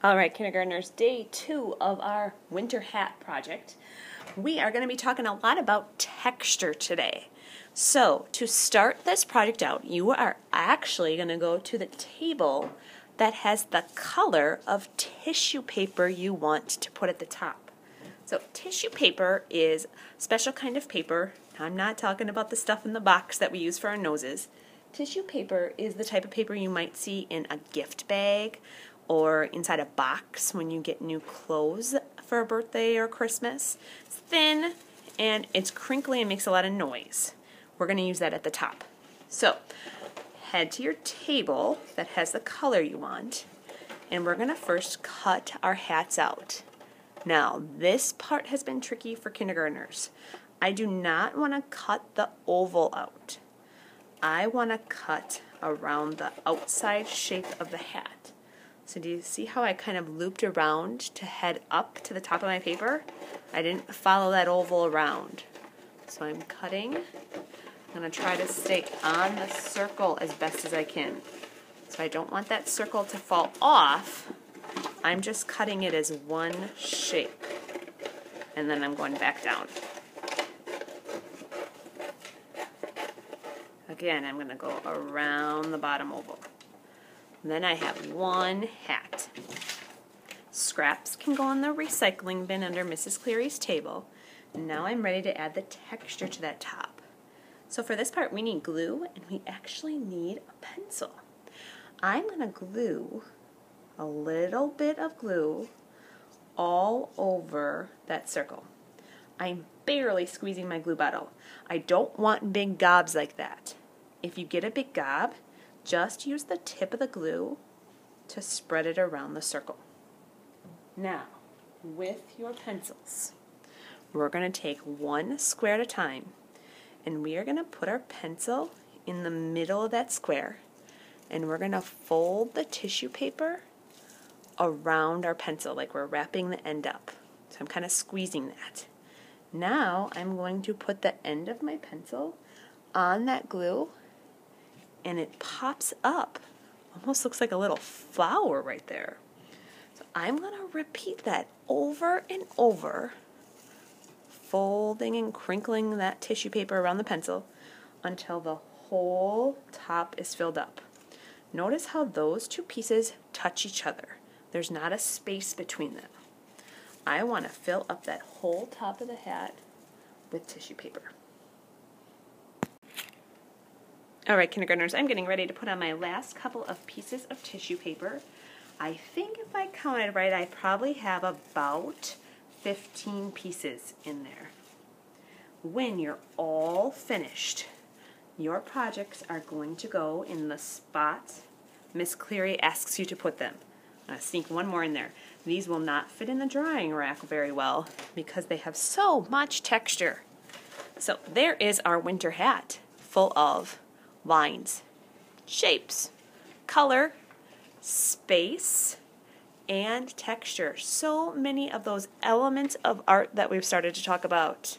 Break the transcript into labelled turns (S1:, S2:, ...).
S1: All right, kindergartners, day 2 of our winter hat project. We are going to be talking a lot about texture today. So, to start this project out, you are actually going to go to the table that has the color of tissue paper you want to put at the top. So, tissue paper is a special kind of paper. I'm not talking about the stuff in the box that we use for our noses. Tissue paper is the type of paper you might see in a gift bag or inside a box when you get new clothes for a birthday or Christmas. It's thin and it's crinkly and makes a lot of noise. We're going to use that at the top. So head to your table that has the color you want, and we're going to first cut our hats out. Now, this part has been tricky for kindergartners. I do not want to cut the oval out. I want to cut around the outside shape of the hat. So do you see how I kind of looped around to head up to the top of my paper? I didn't follow that oval around. So I'm cutting. I'm going to try to stay on the circle as best as I can. So I don't want that circle to fall off. I'm just cutting it as one shape. And then I'm going back down. Again, I'm going to go around the bottom oval. And then I have one hat. Scraps can go in the recycling bin under Mrs. Cleary's table. Now I'm ready to add the texture to that top. So for this part we need glue, and we actually need a pencil. I'm going to glue a little bit of glue all over that circle. I'm barely squeezing my glue bottle. I don't want big gobs like that. If you get a big gob, just use the tip of the glue to spread it around the circle. Now, with your pencils, we're going to take one square at a time, and we are going to put our pencil in the middle of that square, and we're going to fold the tissue paper around our pencil like we're wrapping the end up. So I'm kind of squeezing that. Now I'm going to put the end of my pencil on that glue, and it pops up. Almost looks like a little flower right there. So I'm going to repeat that over and over, folding and crinkling that tissue paper around the pencil until the whole top is filled up. Notice how those two pieces touch each other. There's not a space between them. I want to fill up that whole top of the hat with tissue paper. All right, kindergartners, I'm getting ready to put on my last couple of pieces of tissue paper. I think if I counted right, I probably have about 15 pieces in there. When you're all finished, your projects are going to go in the spot Miss Cleary asks you to put them. I'm going to sneak one more in there. These will not fit in the drying rack very well because they have so much texture. So there is our winter hat full of lines, shapes, color, space, and texture. So many of those elements of art that we've started to talk about.